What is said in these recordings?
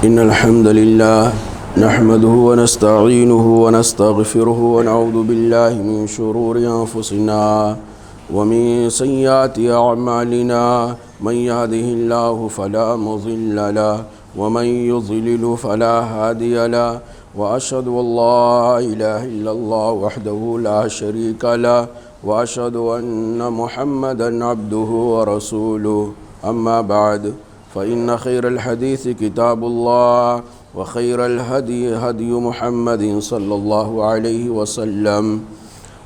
إن الحمد لله نحمده ونستعينه ونستغفره ونعوذ بالله من شرور أنفسنا ومن سيئات أعمالنا من يهده الله فلا مضل له ومن يضلل فلا هادي له وأشهد أن لا إله إلا الله وحده لا شريك له وأشهد أن محمدا عبده ورسوله أما بعد فإن خير الحديث كتاب الله وخير الهدي هدي محمد صلى الله عليه وسلم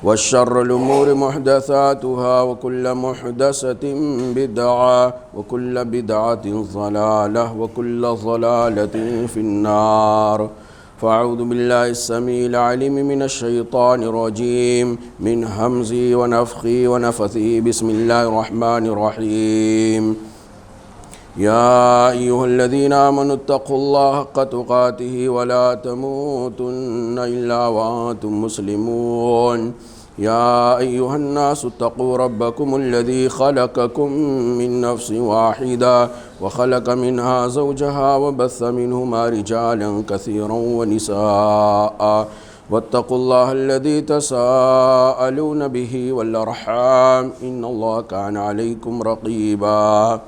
والشر الأمور محدثاتها وكل محدثة بدعة وكل بدعة ضلالة وكل ضلالة في النار فأعوذ بالله السميع العليم من الشيطان الرجيم من همزه ونفخه ونفثه بسم الله الرحمن الرحيم يا أيها الذين آمنوا اتقوا الله حق تقاته ولا تموتن إلا وأنتم مسلمون يا أيها الناس اتقوا ربكم الذي خلقكم من نفس واحدة وخلق منها زوجها وبث منهما رجالا كثيرا ونساء واتقوا الله الذي تساءلون به والأرحام إن الله كان عليكم رقيبا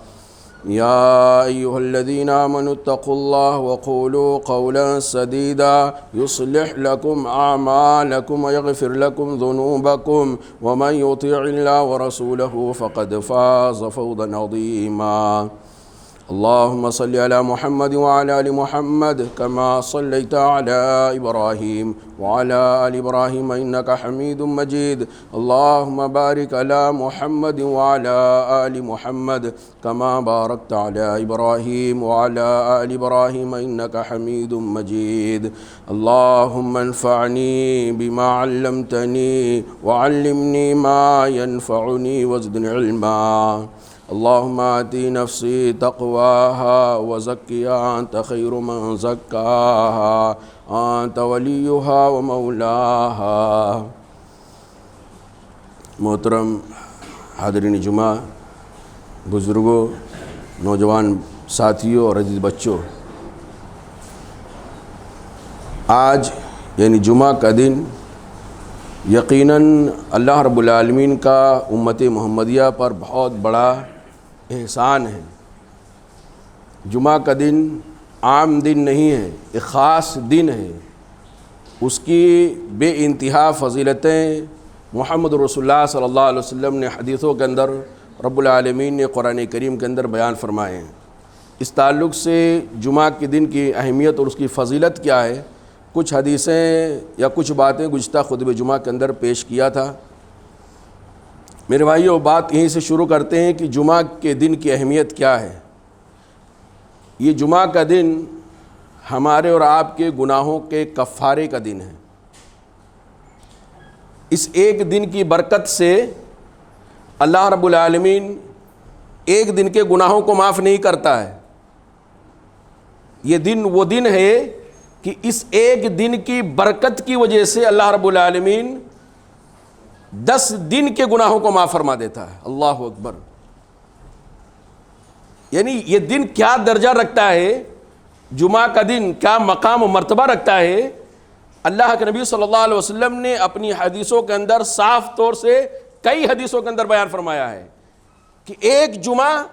يا أيها الذين آمنوا اتقوا الله وقولوا قولا سديدا يصلح لكم أعمالكم ويغفر لكم ذنوبكم ومن يطيع الله ورسوله فقد فاز فوزا عظيما اللهم صل على محمد وعلى آل محمد كما صليت على إبراهيم وعلى آل إبراهيم إنك حميد مجيد اللهم بارك على محمد وعلى آل محمد كما باركت على إبراهيم وعلى آل إبراهيم إنك حميد مجيد اللهم انفعني بما علمتني وعلمني ما ينفعني وزدني علما اللهم آتي نفسي تقواها وزكها أنت خير من زكاها أنت وليها ومولاها محترم حاضرین جمعہ، بزرگوں، نوجوان ساتھیوں اور عزیز بچوں، آج یعنی جمعہ کا دن یقیناً اللہ رب العالمین کا امت محمدیہ پر بہت بڑا احسان ہے۔ جمعہ کا دن عام دن نہیں ہے، ایک خاص دن ہے۔ اس کی بے انتہا فضیلتیں محمد رسول اللہ صلی اللہ علیہ وسلم نے حدیثوں کے اندر، رب العالمین نے قرآن کریم کے اندر بیان فرمائے ہیں۔ اس تعلق سے جمعہ کے دن کی اہمیت اور اس کی فضیلت کیا ہے، کچھ حدیثیں یا کچھ باتیں گزشتہ خطبہ جمعہ کے اندر پیش کیا تھا۔ میرے بھائیو، بات یہیں سے شروع کرتے ہیں کہ جمعہ کے دن کی اہمیت کیا ہے۔ یہ جمعہ کا دن ہمارے اور آپ کے گناہوں کے کفارے کا دن ہے۔ اس ایک دن کی برکت سے اللہ رب العالمین ایک دن کے گناہوں کو معاف نہیں کرتا ہے۔ یہ دن وہ دن ہے کہ اس ایک دن کی برکت کی وجہ سے اللہ رب العالمین 10 دن کے گناہوں کو معاف فرما دیتا ہے۔ اللہ اکبر! یعنی یہ دن کیا درجہ رکھتا ہے، جمعہ کا دن کیا مقام و مرتبہ رکھتا ہے۔ اللہ کے نبی صلی اللہ علیہ وسلم نے اپنی حدیثوں کے اندر صاف طور سے کئی حدیثوں کے اندر بیان فرمایا ہے کہ ایک جمعہ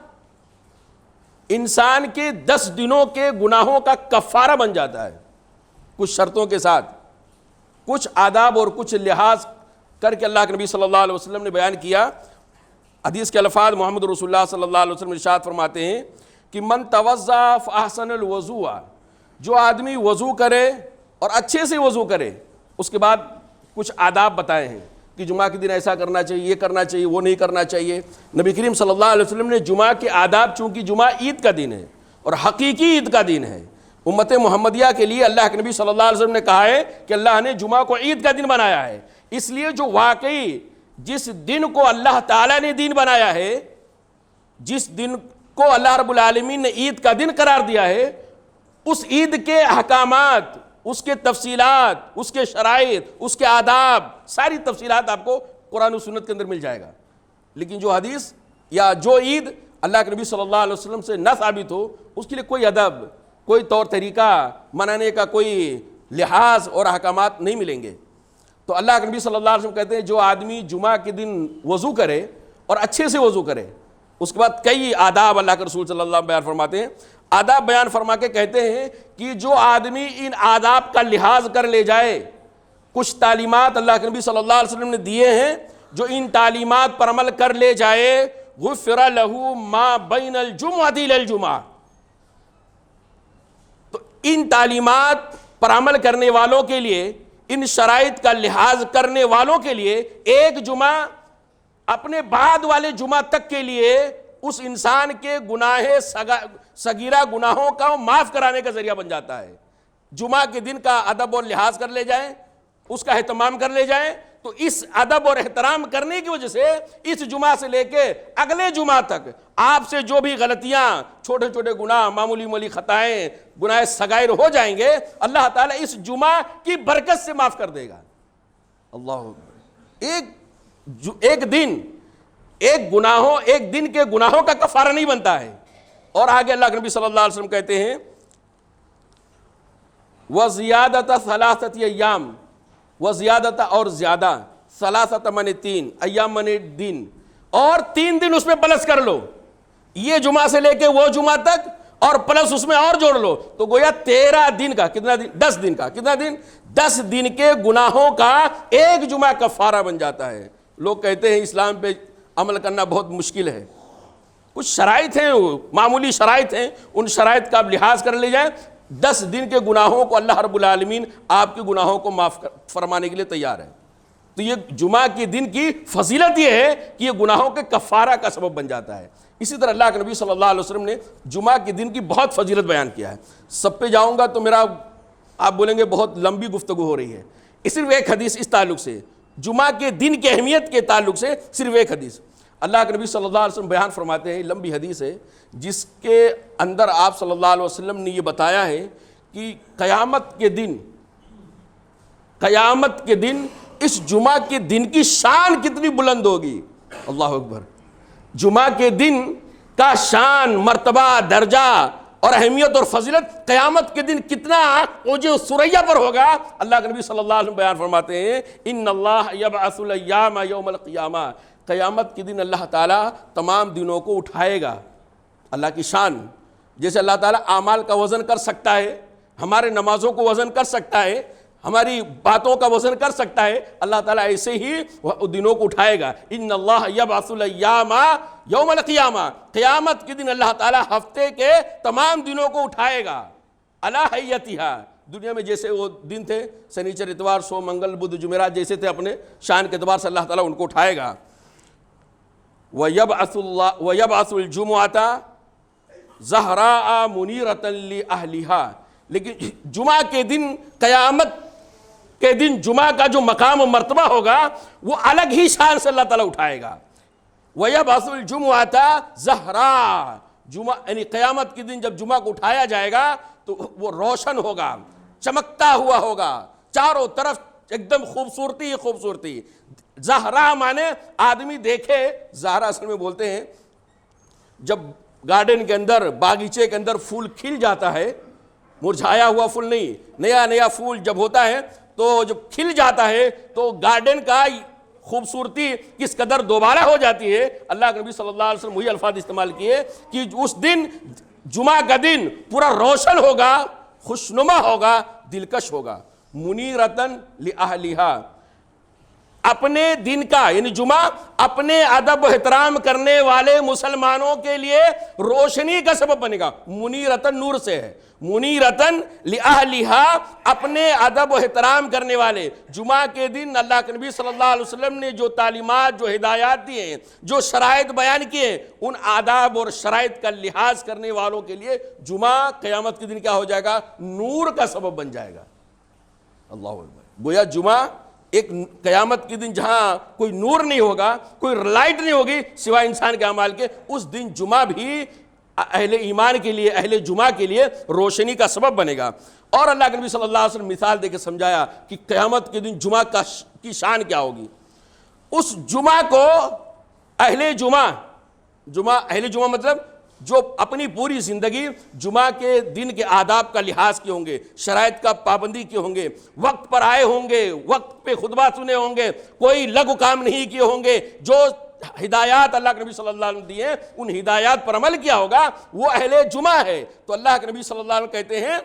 انسان کے 10 دنوں کے گناہوں کا کفارہ بن جاتا ہے، کچھ شرطوں کے ساتھ، کچھ آداب اور کچھ لحاظ کر کے اللہ کے نبی صلی اللہ علیہ وسلم نے بیان کیا۔ حدیث کے الفاظ محمد رسول اللہ صلی اللہ علیہ وسلم ارشاد فرماتے ہیں کہ من توضأ فاحسن الوضوء، جو آدمی وضو کرے اور اچھے سے وضو کرے، اس کے بعد کچھ آداب بتائے ہیں کہ جمعہ کے دن ایسا کرنا چاہیے، یہ کرنا چاہیے، وہ نہیں کرنا چاہیے۔ نبی کریم صلی اللہ علیہ وسلم نے جمعہ کے آداب، چونکہ جمعہ عید کا دن ہے اور حقیقی عید کا دن ہے، امت محمدیہ کے لیے اللہ کے نبی صلی اللہ علیہ وسلم نے کہا ہے کہ اللہ نے جمعہ کو عید کا دن بنایا ہے۔ اس لیے جو واقعی جس دن کو اللہ تعالیٰ نے دین بنایا ہے، جس دن کو اللہ رب العالمین نے عید کا دن قرار دیا ہے، اس عید کے احکامات، اس کے تفصیلات، اس کے شرائط، اس کے آداب، ساری تفصیلات آپ کو قرآن و سنت کے اندر مل جائے گا۔ لیکن جو حدیث یا جو عید اللہ کے نبی صلی اللہ علیہ وسلم سے نہ ثابت ہو، اس کے لیے کوئی ادب، کوئی طور طریقہ منانے کا کوئی لحاظ اور احکامات نہیں ملیں گے۔ تو اللہ کے نبی صلی اللہ علیہ وسلم کہتے ہیں جو آدمی جمعہ کے دن وضو کرے اور اچھے سے وضو کرے، اس کے بعد کئی آداب اللہ کے رسول صلی اللہ علیہ وسلم بیان فرماتے ہیں، آداب بیان فرما کے کہتے ہیں کہ جو آدمی ان آداب کا لحاظ کر لے جائے، کچھ تعلیمات اللہ کے نبی صلی اللہ علیہ وسلم نے دیے ہیں، جو ان تعلیمات پر عمل کر لے جائے، غفر لہ ما بین الجمعہ الی الجمعہ، تو ان تعلیمات پر عمل کرنے والوں کے لیے، ان شرائط کا لحاظ کرنے والوں کے لیے، ایک جمعہ اپنے بعد والے جمعہ تک کے لیے اس انسان کے گناہ صغیرہ گناہوں کا معاف کرانے کا ذریعہ بن جاتا ہے۔ جمعہ کے دن کا ادب اور لحاظ کر لے جائیں، اس کا اہتمام کر لے جائیں، تو اس ادب اور احترام کرنے کی وجہ سے اس جمعہ سے لے کے اگلے جمعہ تک آپ سے جو بھی غلطیاں، چھوٹے چھوٹے گناہ، معمولی معمولی خطائیں، گناہ صغائر ہو جائیں گے، اللہ تعالیٰ اس جمعہ کی برکت سے معاف کر دے گا۔ اللہ ایک دن، ایک دن کے گناہوں کا کفارہ نہیں بنتا ہے۔ اور آگے اللہ کے نبی صلی اللہ علیہ وسلم کہتے ہیں وَزِيَادَةَ ثَلَاثَةِ أَيَّامٍ، وزیادت اور زیادہ، ثلاثۃ من 3 ایام من دن، اور 3 دن اس میں پلس کر لو، یہ جمعہ سے لے کے وہ جمعہ تک، اور پلس اس میں اور جوڑ لو، تو گویا 13 دن کا کتنا دن، 10 دن کا کتنا دن، 10 دن کے گناہوں کا ایک جمعہ کفارہ بن جاتا ہے۔ لوگ کہتے ہیں اسلام پہ عمل کرنا بہت مشکل ہے، کچھ شرائط ہیں، معمولی شرائط ہیں، ان شرائط کا آپ لحاظ کر لے جائیں، 10 دن کے گناہوں کو اللہ رب العالمین آپ کے گناہوں کو معاف فرمانے کے لیے تیار ہے۔ تو یہ جمعہ کے دن کی فضیلت یہ ہے کہ یہ گناہوں کے کفارہ کا سبب بن جاتا ہے۔ اسی طرح اللہ کے نبی صلی اللہ علیہ وسلم نے جمعہ کے دن کی بہت فضیلت بیان کیا ہے۔ سب پہ جاؤں گا تو میرا آپ بولیں گے بہت لمبی گفتگو ہو رہی ہے، صرف ایک حدیث اس تعلق سے، جمعہ کے دن کی اہمیت کے تعلق سے صرف ایک حدیث اللہ کے نبی صلی اللہ علیہ وسلم بیان فرماتے ہیں، لمبی حدیث ہے جس کے اندر آپ صلی اللہ علیہ وسلم نے یہ بتایا ہے کہ قیامت کے دن اس جمعہ کے دن کی شان کتنی بلند ہوگی۔ اللہ اکبر، جمعہ کے دن کا شان، مرتبہ، درجہ اور اہمیت اور فضیلت قیامت کے دن کتنا اوج ثریا پر ہوگا۔ اللہ کے نبی صلی اللہ علیہ وسلم بیان فرماتے ہیں ان اللہ یبعث الیام یوم القیامہ، قیامت کے دن اللہ تعالیٰ تمام دنوں کو اٹھائے گا۔ اللہ کی شان، جیسے اللہ تعالیٰ اعمال کا وزن کر سکتا ہے، ہمارے نمازوں کو وزن کر سکتا ہے، ہماری باتوں کا وزن کر سکتا ہے، اللہ تعالیٰ ایسے ہی دنوں کو اٹھائے گا۔ ان اللہ یبعث الیام یوم القیامہ، قیامت کے دن اللہ تعالیٰ ہفتے کے تمام دنوں کو اٹھائے گا، علی حیتھا، دنیا میں جیسے وہ دن تھے، سنیچر، اتوار، سوم، منگل، بدھ، جمعرات جیسے تھے، اپنے شان کے اعتبار سے اللہ تعالیٰ ان کو اٹھائے گا۔ وَيَبْعَثُ الْجُمُعَةَ زَهْرَاءَ مُنِيرَةً لِأَهْلِهَا، لیکن جمعہ کے دن، قیامت کے دن جمعہ کا جو مقام و مرتبہ ہوگا وہ الگ ہی شان سے اللہ تعالیٰ اٹھائے گا۔ وَيَبْعَثُ الْجُمُعَةَ زَهْرَاءَ، جمعہ یعنی قیامت کے دن جب جمعہ کو اٹھایا جائے گا تو وہ روشن ہوگا، چمکتا ہوا ہوگا، چاروں طرف ایک دم خوبصورتی ہی خوبصورتی۔ زہرا مانے آدمی دیکھے، زہرا اصل میں بولتے ہیں جب گارڈن کے اندر، باغیچے کے اندر پھول کھل جاتا ہے، مرجھایا ہوا پھول نہیں، نیا پھول جب ہوتا ہے تو جب کھل جاتا ہے تو گارڈن کا خوبصورتی کس قدر دوبارہ ہو جاتی ہے۔ اللہ کے نبی صلی اللہ علیہ وسلم وہی الفاظ استعمال کیے کہ اس دن، جمعہ کا دن پورا روشن ہوگا، خوشنما ہوگا، دلکش ہوگا۔ منیرتن لأہلہا، اپنے دن کا یعنی جمعہ اپنے ادب و احترام کرنے والے مسلمانوں کے لیے روشنی کا سبب بنے گا۔ منیرتن نور سے ہے، منیرتن لأہلہا، اپنے ادب و احترام کرنے والے۔ جمعہ کے دن اللہ کے نبی صلی اللہ علیہ وسلم نے جو تعلیمات، جو ہدایات دیے ہیں، جو شرائط بیان کیے، ان آداب اور شرائط کا لحاظ کرنے والوں کے لیے جمعہ قیامت کے دن کیا ہو جائے گا؟ نور کا سبب بن جائے گا۔ اللہ اکبر، گویا جمعہ ایک قیامت کے دن جہاں کوئی نور نہیں ہوگا، کوئی لائٹ نہیں ہوگی سوائے انسان کے اعمال کے، اس دن جمعہ بھی اہل ایمان کے لیے، اہل جمعہ کے لیے روشنی کا سبب بنے گا۔ اور اللہ کے نبی صلی اللہ علیہ وسلم مثال دے کے سمجھایا کہ قیامت کے دن جمعہ کی شان کیا ہوگی۔ اس جمعہ کو اہل جمعہ جمعہ اہل جمعہ مطلب جو اپنی پوری زندگی جمعہ کے دن کے آداب کا لحاظ کیے ہوں گے، شرائط کا پابندی کیے ہوں گے، وقت پر آئے ہوں گے، وقت پہ خطبہ سنے ہوں گے، کوئی لغو کام نہیں کیے ہوں گے، جو ہدایات اللہ کے نبی صلی اللہ علیہ وسلم دیے ان ہدایات پر عمل کیا ہوگا، وہ اہل جمعہ ہے۔ تو اللہ کے نبی صلی اللہ علیہ وسلم کہتے ہیں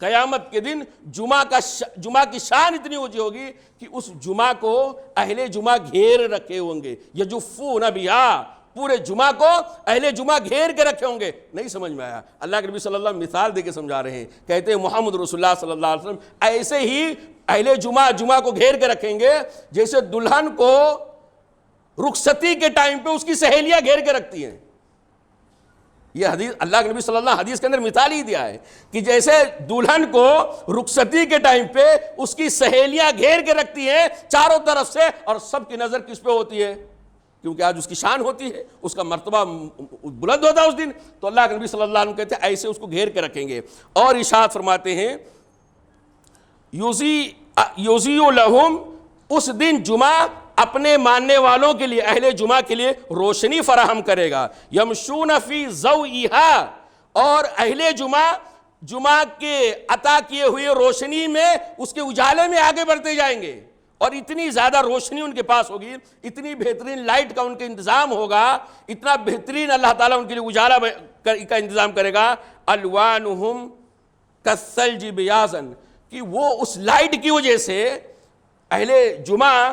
قیامت کے دن جمعہ کی شان اتنی اونچی ہوگی کہ اس جمعہ کو اہل جمعہ گھیر رکھے ہوں گے، یجفون بہا، پورے جمعہ کو اہل جمعہ گھیر کے رکھے ہوں گے۔ نہیں سمجھ میں آیا؟ اللہ کے نبی صلی اللہ علیہ وسلم مثال دے کے سمجھا رہے ہیں، کہتے ہیں محمد رسول اللہ صلی اللہ علیہ وسلم ایسے ہی اہل جمعہ کو گھیر کے رکھیں گے جیسے دلہن کو رخصتی کے ٹائم پہ اس کی سہیلیاں گھیر کے رکھتی ہیں۔ یہ حدیث اللہ کے نبی صلی اللہ علیہ وسلم حدیث کے اندر مثال ہی دیا ہے کہ جیسے دلہن کو رخصتی کے ٹائم پہ اس کی سہیلیاں گھیر کے رکھتی ہیں چاروں طرف سے، اور سب کی نظر کس پہ ہوتی ہے؟ کیونکہ آج اس کی شان ہوتی ہے، اس کا مرتبہ بلند ہوتا ہے اس دن، تو اللہ کے نبی صلی اللہ علیہ وسلم کہتے ہیں ایسے اس کو گھیر کے رکھیں گے۔ اور ارشاد فرماتے ہیں یوزی لہم، اس دن جمعہ اپنے ماننے والوں کے لیے، اہل جمعہ کے لیے روشنی فراہم کرے گا، یمشون فی ضوئہا، اور اہل جمعہ کے عطا کیے ہوئے روشنی میں، اس کے اجالے میں آگے بڑھتے جائیں گے، اور اتنی زیادہ روشنی ان کے پاس ہوگی، اتنی بہترین لائٹ کا ان کے انتظام ہوگا، اتنا بہترین اللہ تعالیٰ ان کے لیے اجالا کا انتظام کرے گا، الوانہم کالثلج بیاضا، کہ وہ اس لائٹ کی وجہ سے اہل جمعہ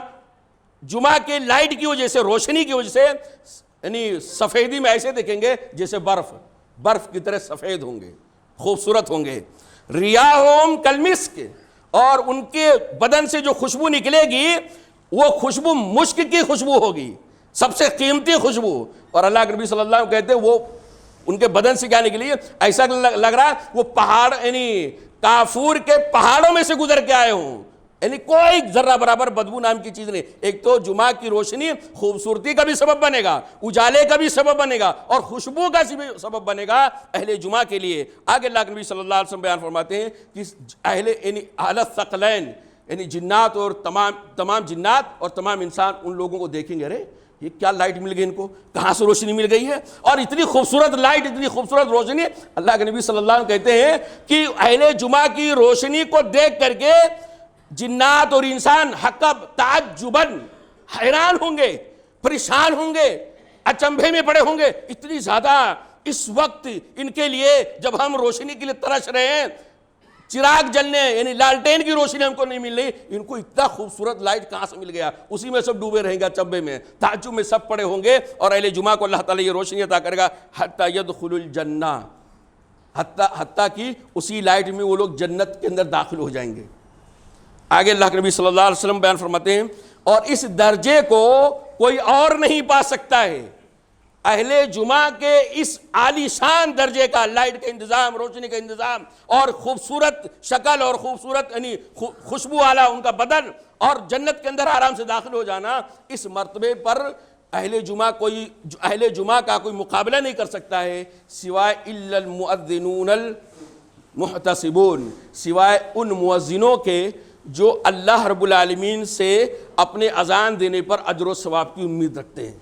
کے لائٹ کی وجہ سے، روشنی کی وجہ سے، یعنی سفیدی میں ایسے دیکھیں گے جیسے برف کی طرح سفید ہوں گے، خوبصورت ہوں گے۔ ریاحہم کالمسک، اور ان کے بدن سے جو خوشبو نکلے گی وہ خوشبو مشک کی خوشبو ہوگی، سب سے قیمتی خوشبو۔ اور اللہ کے نبی صلی اللہ علیہ وسلم کہتے ہیں وہ ان کے بدن سے کیا نکلی، ایسا لگ رہا وہ پہاڑ، یعنی کافور کے پہاڑوں میں سے گزر کے آئے ہوں، یعنی کوئی ذرہ برابر بدبو نام کی چیز نہیں۔ ایک تو جمعہ کی روشنی خوبصورتی کا بھی سبب بنے گا، اجالے کا بھی سبب بنے گا، اور خوشبو کا بھی سبب بنے گا اہل جمعہ کے لیے۔ آگے اللہ کے نبی صلی اللہ علیہ وسلم بیان فرماتے ہیں کہ یعنی اہل الثقلین، یعنی جنات اور تمام جنات اور تمام انسان ان لوگوں کو دیکھیں گے، ارے یہ کیا لائٹ مل گئی ان کو، کہاں سے روشنی مل گئی ہے، اور اتنی خوبصورت لائٹ، اتنی خوبصورت روشنی۔ اللہ کے نبی صلی اللہ علیہ وسلم کہتے ہیں کہ اہل جمعہ کی روشنی کو دیکھ کر کے جنات اور انسان حق تعجباً حیران ہوں گے، پریشان ہوں گے، اچنبھے میں پڑے ہوں گے، اتنی زیادہ اس وقت ان کے لیے جب ہم روشنی کے لیے ترش رہے ہیں، چراغ جلنے یعنی لالٹین کی روشنی ہم کو نہیں مل رہی، ان کو اتنا خوبصورت لائٹ کہاں سے مل گیا، اسی میں سب ڈوبے رہیں گے، اچنبھے میں، تعجب میں سب پڑے ہوں گے، اور اہل جمعہ کو اللہ تعالیٰ یہ روشنی عطا کرے گا حتی یدخل الجنہ، حتیٰ کہ اسی لائٹ میں وہ لوگ جنت کے اندر داخل ہو جائیں گے۔ آگے اللہ کے نبی صلی اللہ علیہ وسلم بیان فرماتے ہیں اور اس درجے کو کوئی اور نہیں پا سکتا ہے، اہل جمعہ کے اس عالی شان درجے کا، لائٹ کا انتظام، روشنی کا انتظام، اور خوبصورت شکل اور خوبصورت یعنی خوشبو والا ان کا بدن، اور جنت کے اندر آرام سے داخل ہو جانا، اس مرتبے پر اہل جمعہ کا کوئی مقابلہ نہیں کر سکتا ہے سوائے الا المؤذنون المحتسبون، سوائے ان مؤذنوں کے جو اللہ رب العالمین سے اپنے اذان دینے پر اجر و ثواب کی امید رکھتے ہیں،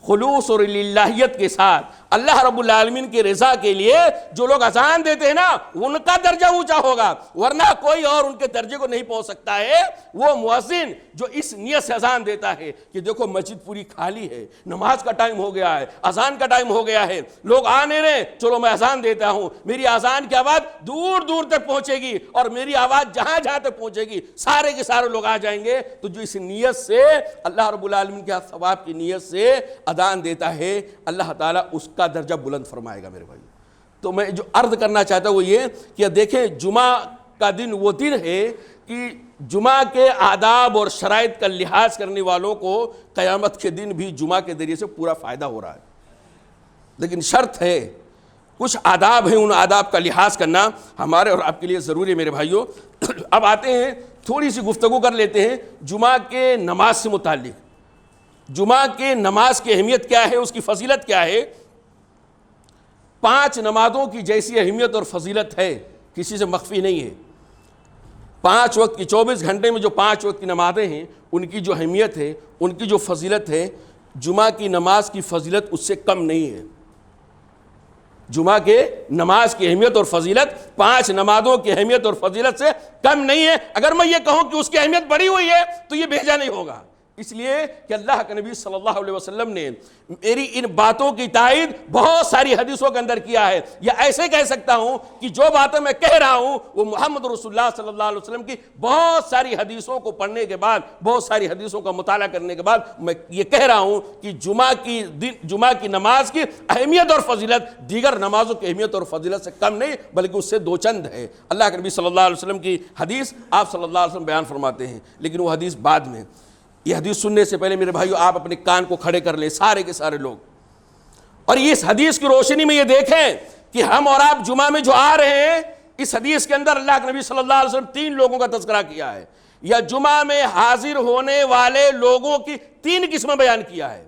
خلوص اور للہیت کے ساتھ اللہ رب العالمین کی رضا کے لیے جو لوگ اذان دیتے ہیں نا، ان کا درجہ اونچا ہوگا، ورنہ کوئی اور ان کے درجے کو نہیں پہنچ سکتا ہے۔ وہ مؤذن جو اس نیت سے اذان دیتا ہے کہ دیکھو مسجد پوری خالی ہے، نماز کا ٹائم ہو گیا ہے، اذان کا ٹائم ہو گیا ہے، لوگ آ نہیں رہے، چلو میں اذان دیتا ہوں، میری اذان کی آواز دور دور تک پہنچے گی، اور میری آواز جہاں جہاں تک پہنچے گی سارے کے سارے لوگ آ جائیں گے۔ تو جو اس نیت سے اللہ رب العالمین کے ثواب کی نیت سے اذان دیتا ہے، اللہ تعالیٰ اس کا درجہ بلند فرمائے گا میرے بھائی۔ تو میں جو عرض کرنا چاہتا ہوں وہ یہ کہ دیکھیں جمعہ کا دن وہ دن ہے کہ جمعہ کے آداب اور شرائط کا لحاظ کرنے والوں کو قیامت کے دن بھی جمعہ کے ذریعے سے پورا فائدہ ہو رہا ہے، لیکن شرط ہے، کچھ آداب ہیں، ان آداب کا لحاظ کرنا ہمارے اور آپ کے لیے ضروری ہے میرے بھائیوں۔ اب آتے ہیں تھوڑی سی گفتگو کر لیتے ہیں جمعہ کے نماز سے متعلق۔ جمعہ کے نماز کی اہمیت کیا ہے، اس کی فضیلت کیا ہے؟ 5 نمازوں کی جیسی اہمیت اور فضیلت ہے، کسی سے مخفی نہیں ہے۔ 5 وقت کی 24 گھنٹے میں جو 5 وقت کی نمازیں ہیں، ان کی جو اہمیت ہے، ان کی جو فضیلت ہے، جمعہ کی نماز کی فضیلت اس سے کم نہیں ہے. جمعہ کے نماز کی اہمیت اور فضیلت 5 نمازوں کی اہمیت اور فضیلت سے کم نہیں ہے. اگر میں یہ کہوں کہ اس کی اہمیت بڑی ہوئی ہے تو یہ بھیجا نہیں ہوگا، اس لیے کہ اللہ کے نبی صلی اللہ علیہ وسلم نے میری ان باتوں کی تائید بہت ساری حدیثوں کے اندر کیا ہے. یا ایسے کہہ سکتا ہوں کہ جو باتیں میں کہہ رہا ہوں وہ محمد رسول اللہ صلی اللہ علیہ وسلم کی بہت ساری حدیثوں کو پڑھنے کے بعد، بہت ساری حدیثوں کا مطالعہ کرنے کے بعد میں یہ کہہ رہا ہوں کہ جمعہ کی نماز کی اہمیت اور فضیلت دیگر نمازوں کی اہمیت اور فضیلت سے کم نہیں بلکہ اس سے 2 چند ہے. اللہ کے نبی صلی اللہ علیہ وسلم کی حدیث آپ صلی اللہ علیہ وسلم بیان فرماتے ہیں، لیکن وہ حدیث بعد میں. یہ حدیث سننے سے پہلے میرے بھائیو آپ اپنے کان کو کھڑے کر لیں سارے کے سارے لوگ، اور اس حدیث کی روشنی میں یہ دیکھیں کہ ہم اور آپ جمعہ میں جو آ رہے ہیں، اس حدیث کے اندر اللہ کے نبی صلی اللہ علیہ وسلم 3 لوگوں کا تذکرہ کیا ہے، یا جمعہ میں حاضر ہونے والے لوگوں کی 3 قسمیں بیان کیا ہے.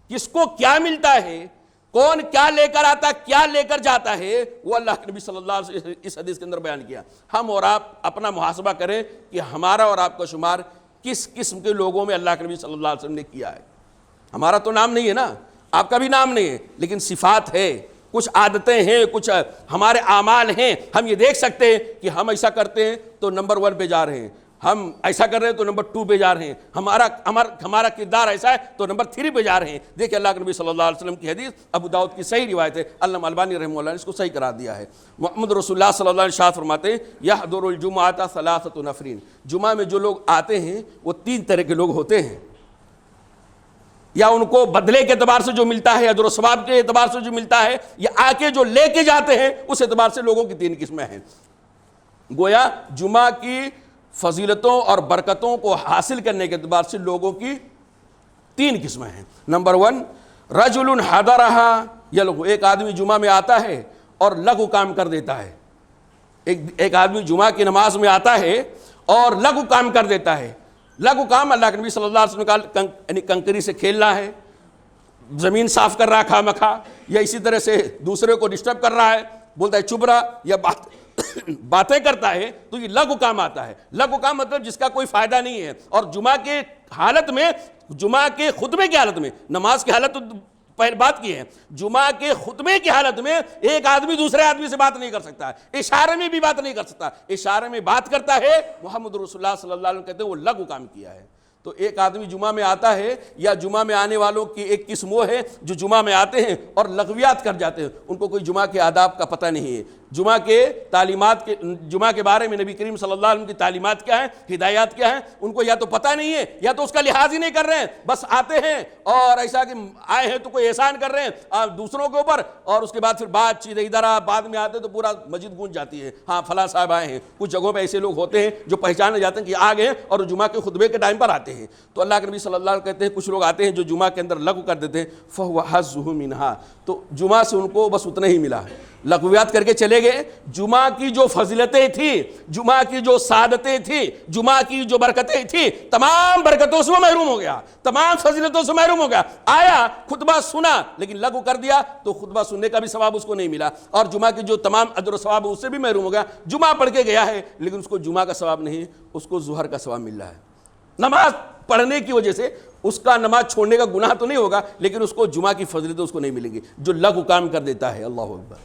کس کو کیا ملتا ہے، کون کیا لے کر آتا، کیا لے کر جاتا ہے، وہ اللہ کے نبی صلی اللہ علیہ وسلم اس حدیث کے اندر بیان کیا. ہم اور آپ اپنا محاسبہ کریں کہ ہمارا اور آپ کا شمار کس قسم کے لوگوں میں اللہ کے نبی صلی اللہ علیہ وسلم نے کیا ہے. ہمارا تو نام نہیں ہے نا، آپ کا بھی نام نہیں ہے، لیکن صفات ہے، کچھ عادتیں ہیں، کچھ ہمارے اعمال ہیں. ہم یہ دیکھ سکتے ہیں کہ ہم ایسا کرتے ہیں تو نمبر 1 پہ جا رہے ہیں، ہم ایسا کر رہے ہیں تو نمبر 2 پہ جا رہے ہیں، ہمارا کردار ایسا ہے تو نمبر 3 پہ جا رہے ہیں. دیکھیں اللہ کے نبی صلی اللہ علیہ وسلم کی حدیث ابو داؤد کی صحیح روایت ہے، علامہ البانی رحمہ اللہ نے اس کو صحیح قرار دیا ہے. محمد رسول اللہ صلی اللہ علیہ وسلم ارشاد فرماتے ہیں یحضر الجمعۃ 3 نفر، جمعہ میں جو لوگ آتے ہیں وہ 3 طرح کے لوگ ہوتے ہیں. یا ان کو بدلے کے اعتبار سے جو ملتا ہے، اجر و ثواب کے اعتبار سے جو ملتا ہے، یا آ کے جو لے کے جاتے ہیں اس اعتبار سے لوگوں کی 3 قسمیں ہیں. گویا جمعہ کی فضیلتوں اور برکتوں کو حاصل کرنے کے اعتبار سے لوگوں کی 3 قسمیں ہیں. نمبر 1 رجل حضرہ یلغو، ایک آدمی جمعہ میں آتا ہے اور لغو کام کر دیتا ہے. ایک آدمی جمعہ کی نماز میں آتا ہے اور لغو کام کر دیتا ہے. لغو کام اللہ کے نبی صلی اللہ علیہ وسلم کا یعنی کنکری سے کھیلنا ہے، زمین صاف کر رہا کھا مکھا، یا اسی طرح سے دوسرے کو ڈسٹرب کر رہا ہے، بولتا ہے چپ رہا، یا باتیں کرتا ہے، تو یہ لغو کام آتا ہے. لغو کام مطلب جس کا کوئی فائدہ نہیں ہے. اور جمعہ کے حالت میں، جمعہ کے خطبے کی حالت میں، نماز کی حالت تو پہلے بات کی ہے، جمعہ کے خطبے کی حالت میں ایک آدمی دوسرے آدمی سے بات نہیں کر سکتا، اشارے میں بھی بات نہیں کر سکتا. اشارے میں بات کرتا ہے، محمد رسول اللہ صلی اللہ علیہ وسلم کہتے ہیں وہ لغو کام کیا ہے. تو ایک آدمی جمعہ میں آتا ہے، یا جمعہ میں آنے والوں کی ایک قسم وہ ہے جو جمعہ میں آتے ہیں اور لغویات کر جاتے ہیں، ان کو کوئی جمعہ کے آداب کا پتہ نہیں ہے، جمعہ کے تعلیمات کے، جمعہ کے بارے میں نبی کریم صلی اللہ علیہ وسلم کی تعلیمات کیا ہیں، ہدایات کیا ہیں، ان کو یا تو پتہ نہیں ہے یا تو اس کا لحاظ ہی نہیں کر رہے ہیں. بس آتے ہیں اور ایسا کہ آئے ہیں تو کوئی احسان کر رہے ہیں دوسروں کے اوپر، اور اس کے بعد پھر بات چیت ادھر بعد میں آتے تو پورا مسجد گونج جاتی ہے، ہاں فلاں صاحب آئے ہیں. کچھ جگہوں پہ ایسے لوگ ہوتے ہیں جو پہچانے جاتے ہیں کہ آ گئے اور جمعہ کے خطبے کے ٹائم پر آتے ہیں. تو اللہ کے نبی صلی اللہ علیہ وسلم کہتے ہیں کچھ لوگ آتے ہیں جو جمعہ کے اندر لغو کر دیتے ہیں، فہو حظہ منہا، تو جمعہ سے ان کو بس اتنا ہی ملا، لغویات کر کے چلے گئے. جمعہ کی جو فضیلتیں تھیں، جمعہ کی جو سعادتیں تھیں، جمعہ کی جو برکتیں تھیں، تمام برکتوں سے وہ محروم ہو گیا، تمام فضیلتوں سے محروم ہو گیا. آیا خطبہ سنا لیکن لغو کر دیا تو خطبہ سننے کا بھی ثواب اس کو نہیں ملا، اور جمعہ کی جو تمام اجر و ثواب اس سے بھی محروم ہو گیا. جمعہ پڑھ کے گیا ہے لیکن اس کو جمعہ کا ثواب نہیں، اس کو ظہر کا ثواب مل رہا ہے. نماز پڑھنے کی وجہ سے اس کا نماز چھوڑنے کا گناہ تو نہیں ہوگا، لیکن اس کو جمعہ کی فضیلتیں اس کو نہیں ملیں گی جو لغو کام کر دیتا ہے. اللہ اکبر.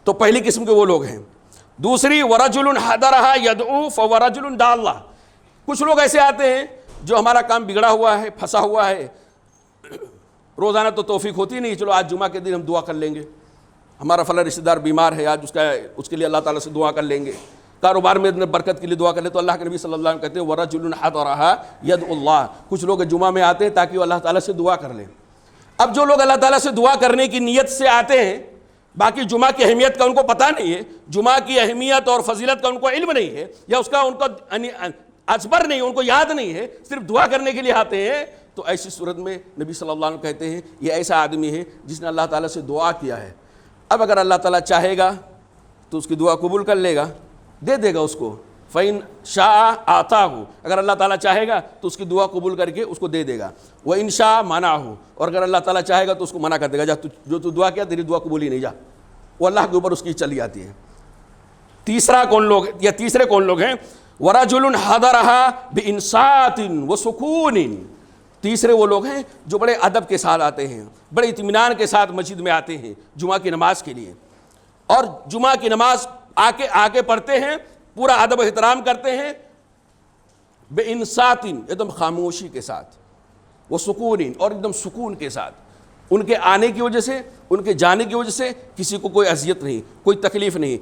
تو پہلی قسم کے وہ لوگ ہیں. دوسری ورجل حضرہ یدعو فورجل ڈال، کچھ لوگ ایسے آتے ہیں جو ہمارا کام بگڑا ہوا ہے، پھنسا ہوا ہے، روزانہ تو توفیق ہوتی نہیں، چلو آج جمعہ کے دن ہم دعا کر لیں گے، ہمارا فلاں رشتہ دار بیمار ہے، آج اس کے لیے اللہ تعالیٰ سے دعا کر لیں گے، کاروبار میں برکت کے لیے دعا کر لیں. تو اللہ کے نبی صلی اللہ علیہ وسلم کہتے ہیں ورجل حضرہ یدعو اللہ، کچھ لوگ جمعہ میں آتے ہیں تاکہ وہ اللہ تعالیٰ سے دعا کر لیں. اب جو لوگ اللہ تعالیٰ سے دعا کرنے کی نیت سے آتے ہیں، باقی جمعہ کی اہمیت کا ان کو پتہ نہیں ہے، جمعہ کی اہمیت اور فضیلت کا ان کو علم نہیں ہے، یا اس کا ان کو ازبر نہیں، ان کو یاد نہیں ہے، صرف دعا کرنے کے لیے آتے ہیں. تو ایسی صورت میں نبی صلی اللہ علیہ وسلم کہتے ہیں یہ ایسا آدمی ہے جس نے اللہ تعالیٰ سے دعا کیا ہے. اب اگر اللہ تعالیٰ چاہے گا تو اس کی دعا قبول کر لے گا، دے دے گا اس کو. فَإِن شَاءَ آتَاهُ، اگر اللہ تعالیٰ چاہے گا تو اس کی دعا قبول کر کے اس کو دے دے گا. وَإِن شَاءَ مَنَعَهُ، اور اگر اللہ تعالیٰ چاہے گا تو اس کو منع کر دے گا، جا جو تو دعا کیا تیری دعا قبول ہی نہیں، جا. وہ اللہ کے اوپر اس کی چلی جاتی ہے. تیسرا کون لوگ، یا تیسرے کون لوگ ہیں، وَرَجُلٌ حَضَرَهَا بِإِنصَاتٍ وَسُكُونٍ، تیسرے وہ لوگ ہیں جو بڑے ادب کے ساتھ آتے ہیں، بڑے اطمینان کے ساتھ مسجد میں آتے ہیں جمعہ کی نماز کے لیے، اور جمعہ کی نماز آ کے پڑھتے ہیں، پورا ادب و احترام کرتے ہیں، بے انصاتن، ایک دم خاموشی کے ساتھ، وہ سکون، اور ایک دم سکون کے ساتھ۔ ان کے آنے کی وجہ سے، ان کے جانے کی وجہ سے کسی کو کوئی اذیت نہیں، کوئی تکلیف نہیں،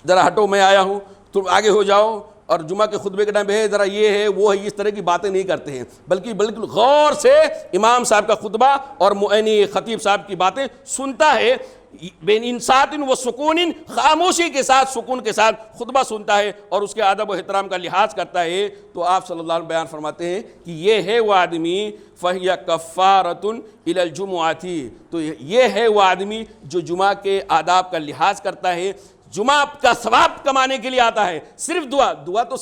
ذرا ہٹو میں آیا ہوں تم آگے ہو جاؤ، اور جمعہ کے خطبے کے ٹائم پہ ذرا یہ ہے وہ ہے، اس طرح کی باتیں نہیں کرتے ہیں، بلکہ غور سے امام صاحب کا خطبہ اور خطیب صاحب کی باتیں سنتا ہے، بین انصات و سکون، خاموشی کے ساتھ، سکون کے ساتھ خطبہ سنتا ہے اور اس کے ادب و احترام کا لحاظ کرتا ہے۔ تو آپ صلی اللہ علیہ وسلم بیان فرماتے ہیں کہ یہ ہے وہ آدمی فَهِيَ كَفَّارَةٌ إِلَى الْجُمُعَةِ، تو یہ ہے وہ آدمی جو جمعہ کے آداب کا لحاظ کرتا ہے، جمعہ کا ثواب کمانے کے لیے آتا ہے۔ صرف دعا تو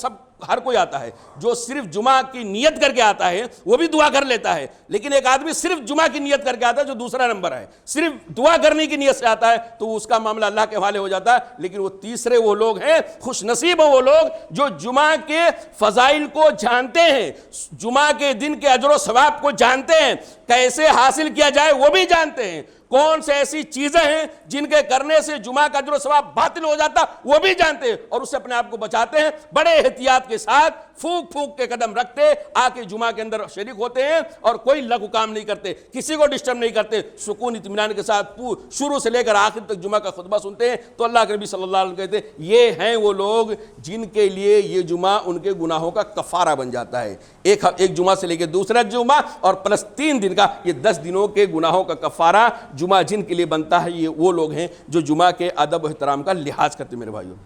ہر کوئی آتا ہے، جو صرف جمعہ کی نیت کر کے آتا ہے وہ بھی دعا کر لیتا ہے، لیکن ایک آدمی صرف جمعہ کی نیت کر کے آتا ہے جو دوسرا نمبر ہے، صرف دعا کرنے کی نیت سے آتا ہے تو اس کا معاملہ اللہ کے حوالے ہو جاتا ہے۔ لیکن وہ تیسرے وہ لوگ ہیں، خوش نصیب ہیں وہ لوگ جو جمعہ کے فضائل کو جانتے ہیں، جمعہ کے دن کے اجر و ثواب کو جانتے ہیں، کیسے حاصل کیا جائے وہ بھی جانتے ہیں، کون سے ایسی چیزیں ہیں جن کے کرنے سے جمعہ کا اجر و ثواب باطل ہو جاتا وہ بھی جانتے ہیں، اور اس سے اپنے آپ کو بچاتے ہیں، بڑے احتیاط کے ساتھ پھونک پھونک کے قدم رکھتے آ کے جمعہ کے اندر شریک ہوتے ہیں، اور کوئی لغو کام نہیں کرتے، کسی کو ڈسٹرب نہیں کرتے، سکون اطمینان کے ساتھ شروع سے لے کر آخر تک جمعہ کا خطبہ سنتے ہیں۔ تو اللہ کے نبی صلی اللہ علیہ وسلم کہتے ہیں یہ ہیں وہ لوگ جن کے لیے یہ جمعہ ان کے گناہوں کا کفارہ بن جاتا ہے، ایک جمعہ سے لے کے دوسرا جمعہ اور پلس 3 دن کا، یہ 10 دنوں کے گناہوں کا کفارہ جمعہ جن کے لیے بنتا ہے، یہ وہ لوگ ہیں جو جمعہ کے ادب و احترام کا لحاظ کرتے ہیں۔ میرے بھائیوں،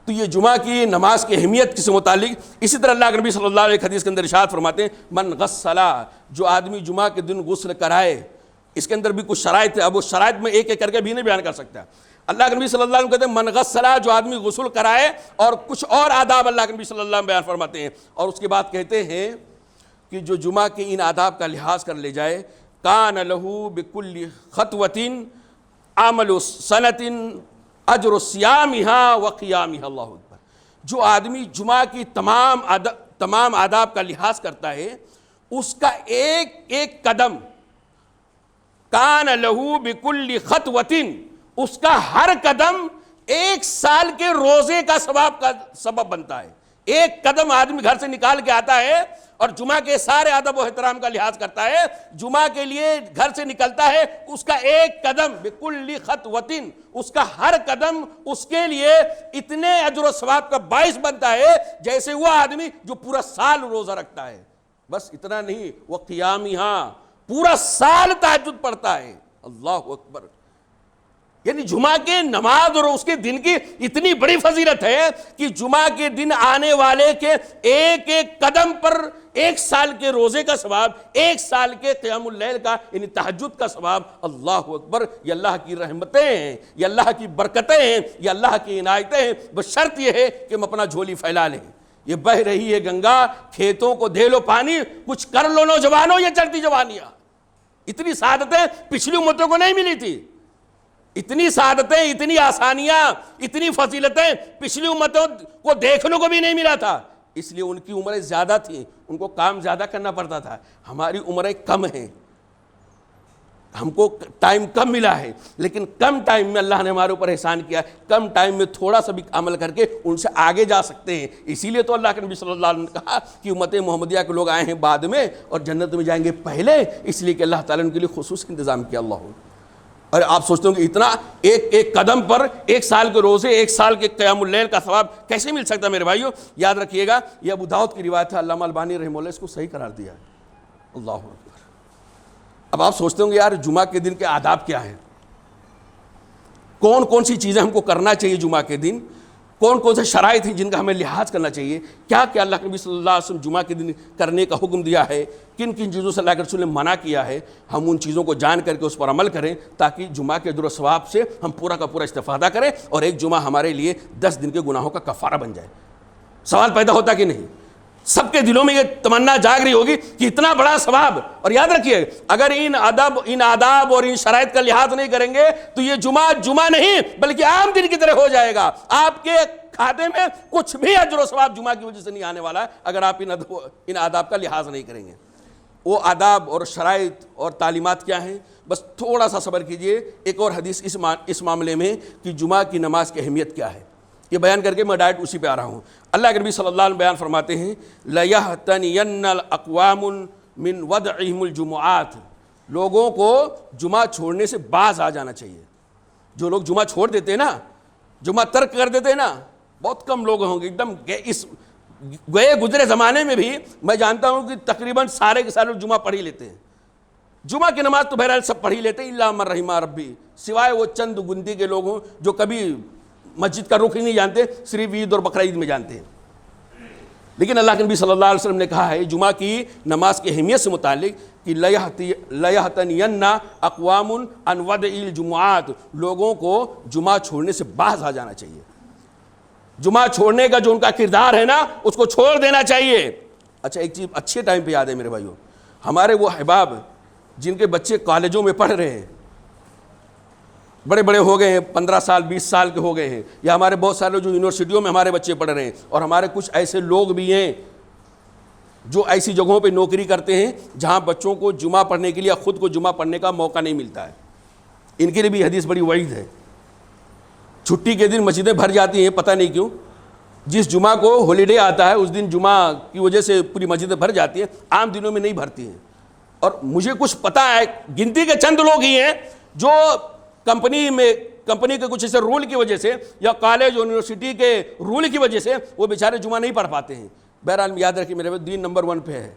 تو یہ جمعہ کی نماز کی اہمیت سے متعلق اسی طرح اللہ کے نبی صلی اللہ علیہ حدیث کے اندر ارشاد فرماتے ہیں من غسل، جو آدمی جمعہ کے دن غسل کرائے، اس کے اندر بھی کچھ شرائط ہے، اب اس شرائط میں ایک ایک کر کے بھی نہیں بیان کر سکتا۔ اللہ کے نبی صلی اللہ علیہ وسلم کہتے ہیں من غسل، جو آدمی غسل کرائے، اور کچھ اور آداب اللہ کے نبی صلی اللہ علیہ وسلم بیان فرماتے ہیں، اور اس کے بعد کہتے ہیں کہ جو جمعہ کے ان آداب کا لحاظ کر لے جائے، کان لہو بکل خطوۃ عمل سنۃ اجر صیامھا و قیامھا۔ اللہ اکبر، جو آدمی جمعہ کی تمام آداب کا لحاظ کرتا ہے، اس کا ایک ایک قدم، کان لہو بکل خطوۃ، اس کا ہر قدم 1 سال کے روزے کا ثواب کا سبب بنتا ہے۔ ایک قدم آدمی گھر سے نکال کے آتا ہے اور جمعہ کے سارے ادب و احترام کا لحاظ کرتا ہے، جمعہ کے لیے گھر سے نکلتا ہے، اس کا ایک قدم بکل خطوۃ، اس کا ہر قدم اس کے لیے اتنے اجر و ثواب کا باعث بنتا ہے جیسے وہ آدمی جو پورا سال روزہ رکھتا ہے۔ بس اتنا نہیں، وہ قیامھا، پورا سال تہجد پڑھتا ہے۔ اللہ اکبر، یعنی جمعہ کے نماز اور اس کے دن کی اتنی بڑی فضیلت ہے کہ جمعہ کے دن آنے والے کے ایک ایک قدم پر 1 سال کے روزے کا ثواب، 1 سال کے قیام اللیل کا یعنی تہجد کا ثواب۔ اللہ اکبر، یہ اللہ کی رحمتیں ہیں، یہ اللہ کی برکتیں ہیں، یہ اللہ کی عنایتیں ہیں، بس شرط یہ ہے کہ ہم اپنا جھولی پھیلا لیں۔ یہ بہہ رہی ہے گنگا، کھیتوں کو دے لو پانی، کچھ کر لو نوجوانوں، یہ چلتی جوانیاں۔ اتنی سعادتیں پچھلی امتوں کو نہیں ملی تھی، اتنی سعادتیں، اتنی آسانیاں، اتنی فضیلتیں پچھلی امتوں کو دیکھنے کو بھی نہیں ملا تھا، اس لیے ان کی عمریں زیادہ تھیں، ان کو کام زیادہ کرنا پڑتا تھا۔ ہماری عمریں کم ہیں، ہم کو ٹائم کم ملا ہے، لیکن کم ٹائم میں اللہ نے ہمارے اوپر احسان کیا ہے، کم ٹائم میں تھوڑا سا بھی عمل کر کے ان سے آگے جا سکتے ہیں۔ اسی لیے تو اللہ کے نبی صلی اللہ علیہ وسلم نے کہا کہ امت محمدیہ کے لوگ آئے ہیں بعد میں اور جنت میں جائیں گے پہلے، اس لیے کہ اللہ تعالیٰ نے ان کے لیے خصوصی انتظام کیا۔ اللہ، اور آپ سوچتے ہوں کہ اتنا ایک ایک قدم پر 1 سال کے روزے، 1 سال کے قیام اللیل کا ثواب کیسے مل سکتا ہے؟ میرے بھائیوں یاد رکھیے گا، یہ ابو داؤد کی روایت ہے، علامہ البانی رحمہ اللہ اس کو صحیح قرار دیا ہے۔ اللہ اکبر۔ اب آپ سوچتے ہوں گے یار جمعہ کے دن کے آداب کیا ہیں، کون کون سی چیزیں ہم کو کرنا چاہیے جمعہ کے دن، کون کون سے شرائط ہیں جن کا ہمیں لحاظ کرنا چاہیے، کیا کیا اللہ کے نبی صلی اللہ علیہ وسلم جمعہ کے دن کرنے کا حکم دیا ہے، کن کن چیزوں سے اللہ کے رسول نے منع کیا ہے، ہم ان چیزوں کو جان کر کے اس پر عمل کریں تاکہ جمعہ کے اجر و ثواب سے ہم پورا کا پورا استفادہ کریں اور ایک جمعہ ہمارے لیے 10 دن کے گناہوں کا کفارہ بن جائے۔ سوال پیدا ہوتا کہ نہیں؟ سب کے دلوں میں یہ تمنا جاگ رہی ہوگی کہ اتنا بڑا ثواب، اور یاد رکھیے اگر ان آداب اور ان شرائط کا لحاظ نہیں کریں گے تو یہ جمعہ نہیں بلکہ عام دن کی طرح ہو جائے گا، آپ کے کھاتے میں کچھ بھی اجر و ثواب جمعہ کی وجہ سے نہیں آنے والا ہے اگر آپ ان آداب کا لحاظ نہیں کریں گے۔ وہ آداب اور شرائط اور تعلیمات کیا ہیں، بس تھوڑا سا صبر کیجئے۔ ایک اور حدیث اس معاملے میں کہ جمعہ کی نماز کی اہمیت کیا ہے، یہ بیان کر کے میں ڈائریکٹ اسی پہ آ رہا ہوں۔ اللہ کے نبی صلی اللہ علیہ وسلم بیان فرماتے ہیں لَيَحْتَنِيَنَّ الْأَقْوَامُ مِنْ وَدْعِهِمُ الْجُمُعَاتِ، لوگوں کو جمعہ چھوڑنے سے باز آ جانا چاہیے۔ جو لوگ جمعہ چھوڑ دیتے ہیں نا، جمعہ ترک کر دیتے ہیں نا، بہت کم لوگ ہوں گے، ایک دم اس گئے گزرے زمانے میں بھی میں جانتا ہوں کہ تقریباً سارے کے سارے لوگ جمعہ پڑھ ہی لیتے ہیں۔ جمعہ کی نماز تو بہرحال سب پڑھ ہی لیتے ہیں، الا من رحم ربی، سوائے وہ چند گنتی کے لوگ ہوں جو کبھی مسجد کا رخ ہی نہیں جانتے، صرف عید اور بقرعید میں جانتے ہیں۔ لیکن اللہ کے نبی صلی اللہ علیہ وسلم نے کہا ہے جمعہ کی نماز کی اہمیت سے متعلق کہ لَيَحْتَنِيَنَّ أَقْوَامٌ عَنْ وَدْعِ الْجُمُعَاتِ، لوگوں کو جمعہ چھوڑنے سے باز آ جانا چاہیے۔ جمعہ چھوڑنے کا جو ان کا کردار ہے نا، اس کو چھوڑ دینا چاہیے۔ اچھا ایک چیز اچھے ٹائم پہ یاد ہے میرے بھائیوں، ہمارے وہ احباب جن کے بچے کالجوں میں پڑھ رہے ہیں، بڑے بڑے ہو گئے ہیں، 15 سال 20 سال کے ہو گئے ہیں، یا ہمارے بہت سارے جو یونیورسٹیوں میں ہمارے بچے پڑھ رہے ہیں، اور ہمارے کچھ ایسے لوگ بھی ہیں جو ایسی جگہوں پہ نوکری کرتے ہیں جہاں بچوں کو جمعہ پڑھنے کے لیے خود کو جمعہ پڑھنے کا موقع نہیں ملتا ہے، ان کے لیے بھی حدیث بڑی وعید ہے۔ چھٹی کے دن مسجدیں بھر جاتی ہیں، پتہ نہیں کیوں، جس جمعہ کو ہالیڈے آتا ہے اس دن جمعہ کی وجہ سے پوری مسجدیں بھر جاتی ہیں، عام دنوں میں نہیں بھرتی ہیں۔ اور مجھے کچھ پتہ ہے، گنتی کے چند لوگ ہی ہیں جو کمپنی کے کچھ ایسے رول کی وجہ سے یا کالج یونیورسٹی کے رول کی وجہ سے وہ بیچارے جمعہ نہیں پڑھ پاتے ہیں۔ بہرحال یاد رکھیے میرے دین نمبر 1 پہ ہے،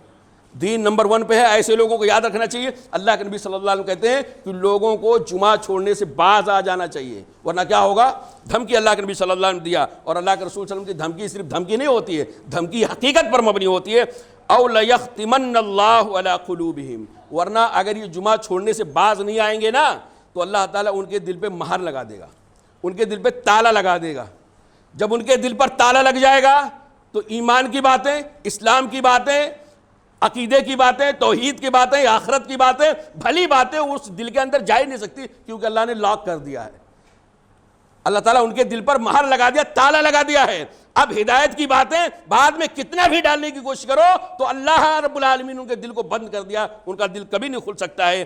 دین نمبر 1 پہ ہے، ایسے لوگوں کو یاد رکھنا چاہیے۔ اللہ کے نبی صلی اللہ علیہ وسلم کہتے ہیں کہ لوگوں کو جمعہ چھوڑنے سے باز آ جانا چاہیے، ورنہ کیا ہوگا؟ دھمکی اللہ کے نبی صلی اللہ علیہ وسلم نے دیا، اور اللہ کے رسول صلی اللہ علیہ وسلم کی دھمکی صرف دھمکی نہیں ہوتی ہے، دھمکی حقیقت پر مبنی ہوتی ہے۔ او لَيَخْتِمَنَّ اللَّهُ عَلَىٰ قُلُوبِهِمْ، ورنہ اگر یہ جمعہ چھوڑنے سے باز نہیں آئیں گے نا تو اللہ تعالیٰ ان کے دل پہ مہر لگا دے گا، ان کے دل پہ تالا لگا دے گا۔ جب ان کے دل پر تالا لگ جائے گا تو ایمان کی باتیں، اسلام کی باتیں، عقیدے کی باتیں، توحید کی باتیں، آخرت کی باتیں، بھلی باتیں اس دل کے اندر جا ہی نہیں سکتی، کیونکہ اللہ نے لاک کر دیا ہے۔ اللہ تعالیٰ ان کے دل پر مہر لگا دیا، تالا لگا دیا ہے۔ اب ہدایت کی باتیں بعد میں کتنا بھی ڈالنے کی کوشش کرو تو اللہ رب العالمین ان کے دل کو بند کر دیا، ان کا دل کبھی نہیں کھل سکتا ہے۔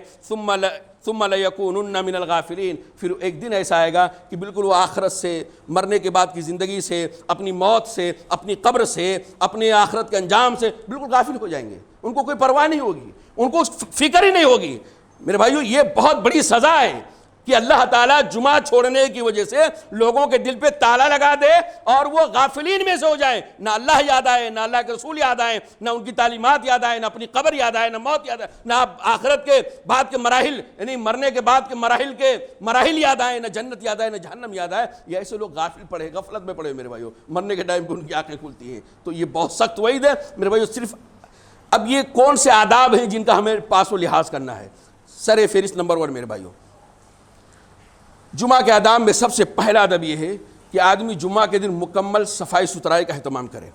ثم لَيَكُونُنَّ مِنَ الْغَافِلِينَ، پھر ایک دن ایسا آئے گا کہ بالکل وہ آخرت سے، مرنے کے بعد کی زندگی سے، اپنی موت سے، اپنی قبر سے، اپنے آخرت کے انجام سے بالکل غافل ہو جائیں گے، ان کو کوئی پرواہ نہیں ہوگی، ان کو فکر ہی نہیں ہوگی۔ میرے بھائیو یہ بہت بڑی سزا ہے کہ اللہ تعالیٰ جمعہ چھوڑنے کی وجہ سے لوگوں کے دل پہ تالا لگا دے اور وہ غافلین میں سے ہو جائیں، نہ اللہ یاد آئے، نہ اللہ کے رسول یاد آئے، نہ ان کی تعلیمات یاد آئے، نہ اپنی قبر یاد آئے، نہ موت یاد آئے، نہ آخرت کے بعد کے مراحل یعنی مرنے کے بعد کے مراحل یاد آئے، نہ جنت یاد آئے، نہ جہنم یاد آئے۔ یہ ایسے لوگ غافل پڑے، غفلت میں پڑے میرے بھائیو، مرنے کے ٹائم پہ ان کی آنکھیں کھلتی ہیں۔ تو یہ بہت سخت وعید ہے میرے بھائیو۔ صرف اب یہ کون سے آداب ہیں جن کا ہمیں پاس و لحاظ کرنا ہے؟ سر فہرست نمبر 1 میرے بھائیو، جمعہ کے آداب میں سب سے پہلا ادب یہ ہے کہ آدمی جمعہ کے دن مکمل صفائی ستھرائی کا اہتمام کرے۔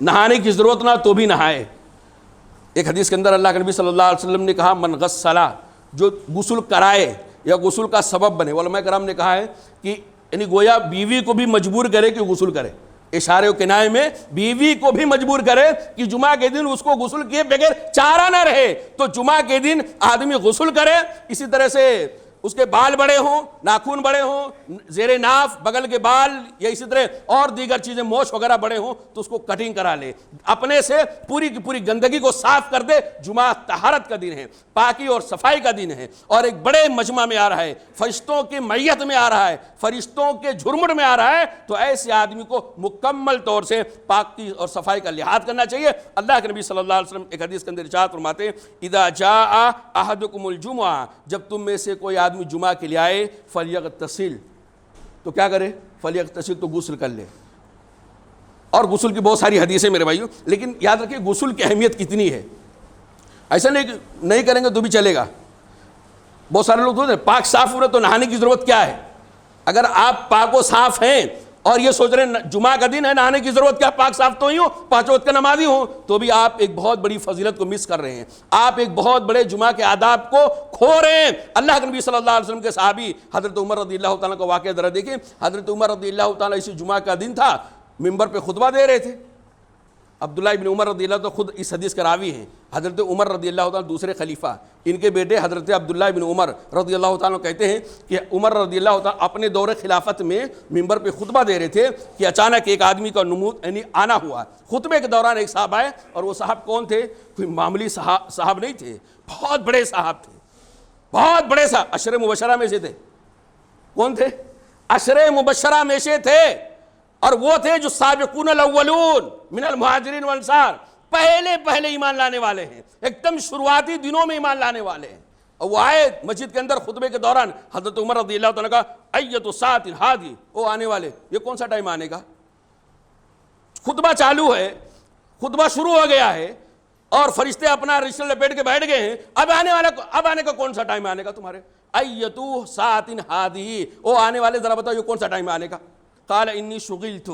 نہانے کی ضرورت نہ تو بھی نہائے۔ ایک حدیث کے اندر اللہ کے نبی صلی اللہ علیہ وسلم نے کہا من غسل، جو غسل کرائے یا غسل کا سبب بنے۔ علماء کرام نے کہا ہے کہ یعنی گویا بیوی کو بھی مجبور کرے کہ غسل کرے، اشارے و کنائے میں بیوی کو بھی مجبور کرے کہ جمعہ کے دن اس کو غسل کیے بغیر چارہ نہ رہے، تو جمعہ کے دن آدمی غسل کرے۔ اسی طرح سے اس کے بال بڑے ہوں، ناخن بڑے ہوں، زیر ناف بغل کے بال یا اسی طرح اور دیگر چیزیں موچ وغیرہ بڑے ہوں تو اس کو کٹنگ کرا لے، اپنے سے پوری کی پوری گندگی کو صاف کر دے۔ جمعہ طہارت کا دن ہے، پاکی اور صفائی کا دن ہے، اور ایک بڑے مجمع میں آ رہا ہے، فرشتوں کی معیت میں آ رہا ہے، فرشتوں کے جھرمٹ میں آ رہا ہے، تو ایسے آدمی کو مکمل طور سے پاکی اور صفائی کا لحاظ کرنا چاہیے۔ اللہ کے نبی صلی اللہ علیہ وسلم ایک حدیث کے اندر ارشاد فرماتے ہیں اذا جاء احدکم الجمعہ، جب تم میں سے کوئی آدمی جمعہ کے لیے آئے فلیغتسل، تو کیا کرے؟ فلیغتسل، تو غسل کر لے۔ اور غسل کی بہت ساری حدیثیں میرے بھائیو، لیکن یاد رکھیں غسل کی اہمیت کتنی ہے۔ ایسا نہیں کریں گے تو بھی چلے گا۔ بہت سارے لوگ سوچتے ہیں پاک صاف ہو رہے تو نہانے کی ضرورت کیا ہے؟ اگر آپ پاک و صاف ہیں اور یہ سوچ رہے ہیں جمعہ کا دن ہے نہانے کی ضرورت کیا، پاک صاف تو ہی ہوں، 5 وقت کا نمازی ہوں، تو بھی آپ ایک بہت بڑی فضیلت کو مس کر رہے ہیں، آپ ایک بہت بڑے جمعہ کے آداب کو کھو رہے ہیں۔ اللہ کے نبی صلی اللہ علیہ وسلم کے صحابی حضرت عمر رضی اللہ تعالیٰ کا واقعہ ذرا دیکھیں۔ حضرت عمر رضی اللہ تعالیٰ اسی جمعہ کا دن تھا، منبر پہ خطبہ دے رہے تھے، عبداللہ ابن عمر رضی اللہ عنہ خود اس حدیث کا راوی ہیں. حضرت عمر رضی اللہ تعالیٰ دوسرے خلیفہ، ان کے بیٹے حضرت عبداللہ ابن عمر رضی اللہ تعالیٰ کہتے ہیں کہ عمر رضی اللہ تعالیٰ اپنے دور خلافت میں ممبر پہ خطبہ دے رہے تھے کہ اچانک ایک آدمی کا نمود یعنی آنا ہوا. خطبے کے دوران ایک صاحب آئے، اور وہ صاحب کون تھے؟ کوئی معمولی صاحب نہیں تھے، بہت بڑے صاحب تھے، بہت بڑے صاحب، عشرہ مبشرہ میں سے تھے. کون تھے؟ عشرہ مبشرہ میں سے تھے، اور وہ تھے جو سابقون الاولون من المہاجرین والانصار، پہلے ایمان لانے والے ہیں، ایک دم شروعاتی دنوں میں ایمان لانے والے ہیں. اور وہ آئے مسجد کے اندر خطبے کے دوران، حضرت عمر رضی اللہ تعالیٰ کا ایت الساعۃ الہادی، وہ آنے والے، یہ کون سا ٹائم آنے کا؟ خطبہ چالو ہے، خطبہ شروع ہو گیا ہے، اور فرشتے اپنا رشتہ لپیٹ کے بیٹھ گئے ہیں. اب آنے کا کون سا ٹائم آنے کا تمہارے؟ ایت الساعۃ الہادی، وہ آنے والے، ذرا بتاؤ یہ کون سا ٹائم آنے کا؟ قال انی شغلت،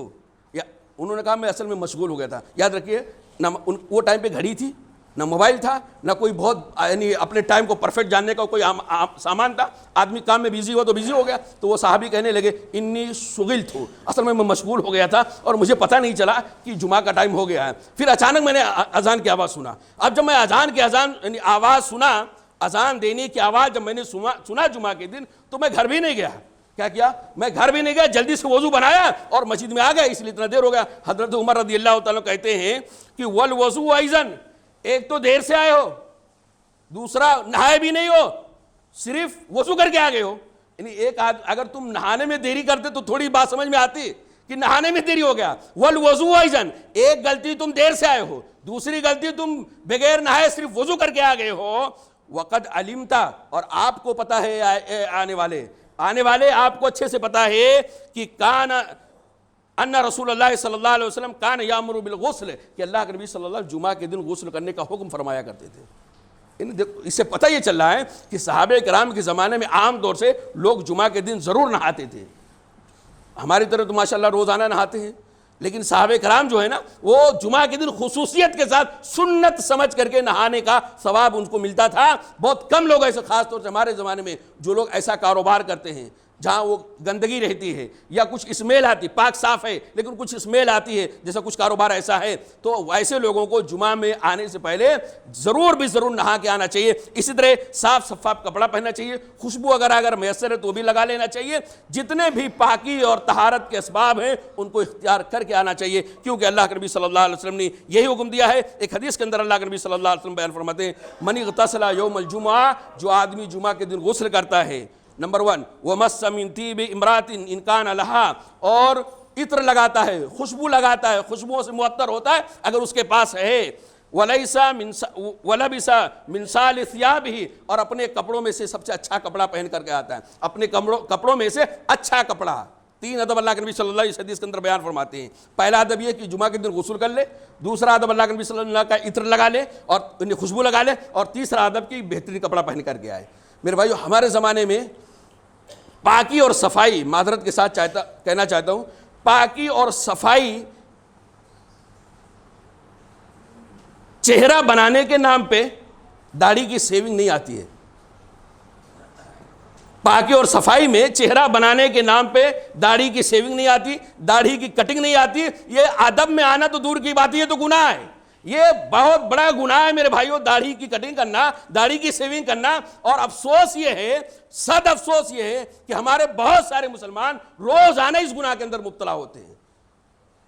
انہوں نے کہا میں اصل میں مشغول ہو گیا تھا. یاد رکھیے، نہ وہ ٹائم پہ گھڑی تھی، نہ موبائل تھا، نہ کوئی بہت یعنی اپنے ٹائم کو پرفیکٹ جاننے کا کوئی سامان تھا. آدمی کام میں بیزی ہوا تو بیزی ہو گیا. تو وہ صحابی کہنے لگے انی شغلت، اصل میں مشغول ہو گیا تھا اور مجھے پتہ نہیں چلا کہ جمعہ کا ٹائم ہو گیا ہے. پھر اچانک میں نے اذان کی آواز سنا. اب جب میں اذان یعنی آواز سنا، اذان دینے کی آواز جب میں نے سنا جمعہ کے دن، تو میں گھر بھی نہیں گیا. کیا میں گھر بھی نہیں گیا، جلدی سے وضو بنایا اور مسجد میں آ گیا، اس لیے اتنا دیر ہو گیا. حضرت عمر رضی اللہ تعالیٰ کہتے ہیں کہ والوضو ایضاً، ایک تو دیر سے آئے ہو، دوسرا نہائے بھی نہیں ہو، صرف وضو کر کے آ گئے ہو. یعنی اگر تم نہانے میں دیری کرتے تو تھوڑی بات سمجھ میں آتی کہ نہانے میں دیری ہو گیا. والوضو ایضاً، ایک غلطی تم دیر سے آئے ہو، دوسری غلطی تم بغیر نہائے صرف وضو کر کے آ گئے ہو. وقد علمتا، اور آپ کو پتا ہے آنے والے آپ کو اچھے سے پتا ہے کہ کان ان رسول اللہ صلی اللہ علیہ وسلم کان یامر بالغسل، کہ اللہ کے نبی صلی اللہ علیہ وسلم جمعہ کے دن غسل کرنے کا حکم فرمایا کرتے تھے. اس سے پتہ یہ چل رہا ہے کہ صحابہ کرام کے زمانے میں عام طور سے لوگ جمعہ کے دن ضرور نہاتے تھے. ہماری طرح تو ماشاءاللہ روزانہ نہاتے ہیں، لیکن صحابہ کرام جو ہے نا، وہ جمعہ کے دن خصوصیت کے ساتھ سنت سمجھ کر کے نہانے کا ثواب ان کو ملتا تھا. بہت کم لوگ ایسے، خاص طور سے ہمارے زمانے میں جو لوگ ایسا کاروبار کرتے ہیں جہاں وہ گندگی رہتی ہے یا کچھ اسمیل آتی، پاک صاف ہے لیکن کچھ اسمیل آتی ہے، جیسا کچھ کاروبار ایسا ہے، تو ایسے لوگوں کو جمعہ میں آنے سے پہلے ضرور نہا کے آنا چاہیے. اسی طرح صاف شفاف کپڑا پہننا چاہیے، خوشبو اگر میسر ہے تو بھی لگا لینا چاہیے. جتنے بھی پاکی اور طہارت کے اسباب ہیں ان کو اختیار کر کے آنا چاہیے، کیونکہ اللہ کے نبی صلی اللہ علیہ وسلم نے یہی حکم دیا ہے. ایک حدیث کے اندر اللہ کے نبی صلی اللہ علیہ وسلم بیان فرماتے ہیں، من اغتسل یوم الجمعہ، جو آدمی جمعہ کے دن غسل کرتا ہے، نمبر 1، وَمَسَّ مِن طِيبِ امْرَأَةٍ إِن كَانَ لَهَا، اور عطر لگاتا ہے، خوشبو لگاتا ہے، خوشبوؤں سے معطر ہوتا ہے اگر اس کے پاس ہے. وَلَبِسَ مِن سَالِ ثِيَابِهِ، اور اپنے کپڑوں میں سے سب سے اچھا کپڑا پہن کر کے آتا ہے، اپنے کپڑوں میں سے اچھا کپڑا. 3 ادب اللہ کے نبی صلی اللہ علیہ وسلم حدیث کے اندر بیان فرماتے ہیں. پہلا ادب یہ کہ جمعہ کے دن غسل کر لے، دوسرا ادب اللہ کے نبی صلی اللہ علیہ وسلم کا عطر لگا لے اور خوشبو لگا لے، اور تیسرا ادب کہ بہترین کپڑا پہن کر کے آئے. میرے بھائیو، ہمارے زمانے میں پاکی اور صفائی، معذرت کے ساتھ کہنا چاہتا ہوں، پاکی اور صفائی چہرہ بنانے کے نام پہ داڑھی کی سیونگ نہیں آتی ہے. پاکی اور صفائی میں چہرہ بنانے کے نام پہ داڑھی کی سیونگ نہیں آتی، داڑھی کی کٹنگ نہیں آتی. یہ ادب میں آنا تو دور کی بات ہے، یہ تو گناہ ہے، یہ بہت بڑا گناہ ہے میرے بھائیوں، داڑھی کی کٹنگ کرنا، داڑھی کی سیونگ کرنا. اور افسوس یہ ہے، صد افسوس یہ ہے کہ ہمارے بہت سارے مسلمان روزانہ اس گناہ کے اندر مبتلا ہوتے ہیں.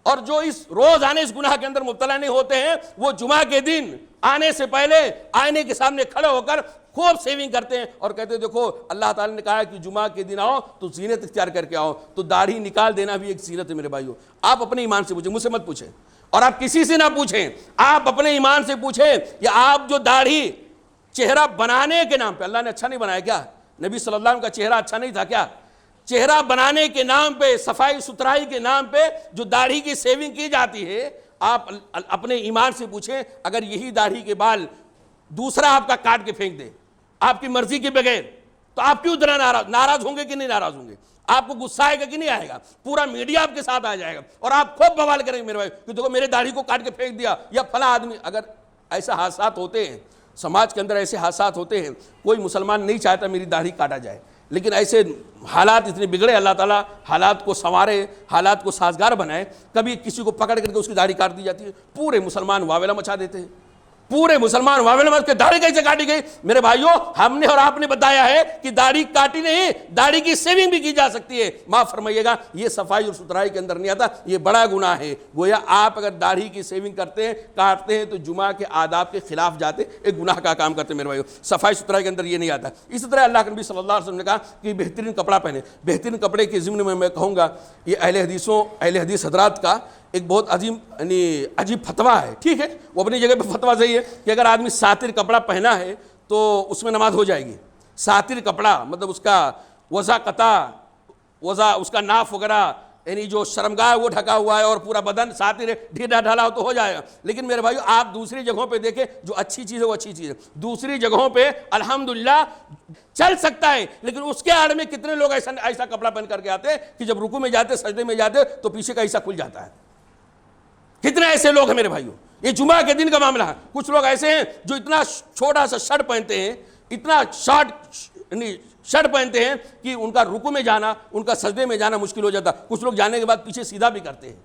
اور جو روزانہ اس گناہ کے اندر مبتلا نہیں ہوتے ہیں، وہ جمعہ کے دن آنے سے پہلے آئینے کے سامنے کھڑے ہو کر خوب سیونگ کرتے ہیں اور کہتے ہیں دیکھو اللہ تعالیٰ نے کہا ہے کہ جمعہ کے دن آؤ تو زینت اختیار کر کے آؤ. تو داڑھی نکال دینا بھی ایک زینت ہے میرے بھائیوں. آپ اپنے ایمان سے پوچھیں، مجھ سے مت پوچھیں، اور آپ کسی سے نہ پوچھیں، آپ اپنے ایمان سے پوچھیں کہ آپ جو داڑھی چہرہ بنانے کے نام پہ، اللہ نے اچھا نہیں بنایا کیا؟ نبی صلی اللہ علیہ وسلم کا چہرہ اچھا نہیں تھا کیا؟ چہرہ بنانے کے نام پہ، صفائی ستھرائی کے نام پہ جو داڑھی کی سیونگ کی جاتی ہے، آپ اپنے ایمان سے پوچھیں، اگر یہی داڑھی کے بال دوسرا آپ کا کاٹ کے پھینک دے آپ کی مرضی کے بغیر، تو آپ کیوں اتنا ناراض ہوں گے کہ نہیں ناراض ہوں گے؟ آپ کو غصہ آئے گا کہ نہیں آئے گا؟ پورا میڈیا آپ کے ساتھ آ جائے گا اور آپ خوب بوال کریں گے میرے بھائی کہ دیکھو میرے داڑھی کو کاٹ کے پھینک دیا یا فلاں آدمی. اگر ایسا حادثات ہوتے ہیں، سماج کے اندر ایسے حادثات ہوتے ہیں، کوئی مسلمان نہیں چاہتا میری داڑھی کاٹا جائے، لیکن ایسے حالات اتنے بگڑے، اللہ تعالیٰ حالات کو سنوارے، حالات کو سازگار بنائے. کبھی کسی کو پکڑ کر کے اس کی داڑھی کاٹ دی جاتی ہے، پورے مسلمان واویلا مچا دیتے ہیں، پورے مسلمان واویلا مچا کے داڑھی کیسے کاٹی گئی؟ میرے بھائیوں، ہم نے اور آپ نے بتایا ہے کہ داڑھی کاٹی نہیں، داڑھی کی سیونگ بھی کی جا سکتی ہے. معاف فرمائیے گا، یہ صفائی اور ستھرائی کے اندر نہیں آتا، یہ بڑا گناہ ہے. گویا آپ اگر داڑھی کی سیونگ کرتے ہیں، کاٹتے ہیں، تو جمعہ کے آداب کے خلاف جاتے، ایک گناہ کا کام کرتے ہیں. میرے بھائیوں، صفائی ستھرائی کے اندر یہ نہیں آتا. اسی طرح اللہ کے نبی صلی اللہ علیہ وسلم نے کہا کہ بہترین کپڑا پہنے. بہترین کپڑے کے ضمن میں کہوں گا، یہ اہل حدیث حضرات کا ایک بہت عجیب فتویٰ ہے. ٹھیک ہے، وہ اپنی جگہ پہ فتویٰ صحیح ہے کہ اگر آدمی ساتر کپڑا پہنا ہے تو اس میں نماز ہو جائے گی. ساتر کپڑا مطلب اس کا وضع اس کا ناف وغیرہ، یعنی جو شرمگاہ ہے وہ ڈھکا ہوا ہے اور پورا بدن ساتر ڈھیلا ڈھالا ہو تو ہو جائے گا. لیکن میرے بھائیو، آپ دوسری جگہوں پہ دیکھیں، جو اچھی چیز ہے وہ اچھی چیز ہے. دوسری جگہوں پہ الحمدللہ چل سکتا ہے، لیکن اس کے آڑ میں کتنے لوگ ایسا کپڑا پہن کر کے آتے ہیں کہ جب رکوع میں جاتے، سجدے میں جاتے تو پیچھے کا حصہ کھل جاتا ہے. کتنے ایسے لوگ ہیں میرے بھائیوں؟ یہ جمعہ کے دن کا معاملہ ہے. کچھ لوگ ایسے ہیں جو اتنا چھوٹا سا شرٹ پہنتے ہیں، اتنا شرٹ پہنتے ہیں کہ ان کا رکوع میں جانا، ان کا سجدے میں جانا مشکل ہو جاتا. کچھ لوگ جانے کے بعد پیچھے سیدھا بھی کرتے ہیں.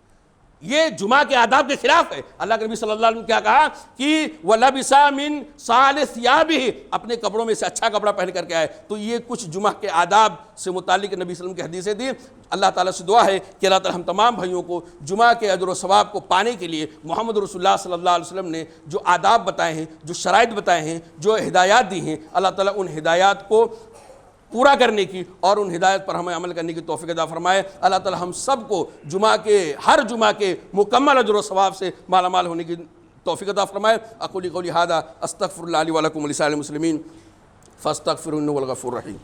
یہ جمعہ کے آداب کے خلاف ہے. اللہ کے نبی صلی اللہ علیہ وسلم نے کیا کہا کہ وَلَبِسَ مِن صَالِحِ ثِيَابِهِ، اپنے کپڑوں میں سے اچھا کپڑا پہن کر کے آئے. تو یہ کچھ جمعہ کے آداب سے متعلق نبی صلی اللہ علیہ وسلم کی حدیثیں تھیں. اللہ تعالیٰ سے دعا ہے کہ اللہ تعالیٰ ہم تمام بھائیوں کو جمعہ کے اجر و ثواب کو پانے کے لیے محمد رسول اللہ صلی اللہ علیہ وسلم نے جو آداب بتائے ہیں، جو شرائط بتائے ہیں، جو ہدایات دی ہیں، اللہ تعالیٰ ان ہدایات کو پورا کرنے کی اور ان ہدایت پر ہمیں عمل کرنے کی توفیق عطا فرمائے. اللہ تعالیٰ ہم سب کو ہر جمعہ کے مکمل اجر و ثواب سے مالا مال ہونے کی توفیق عطا فرمائے. اقول قولی ھذا استغفر اللہ لی ولکم ولسائر المسلمین فاستغفروہ انہ هو الغفور الرحیم.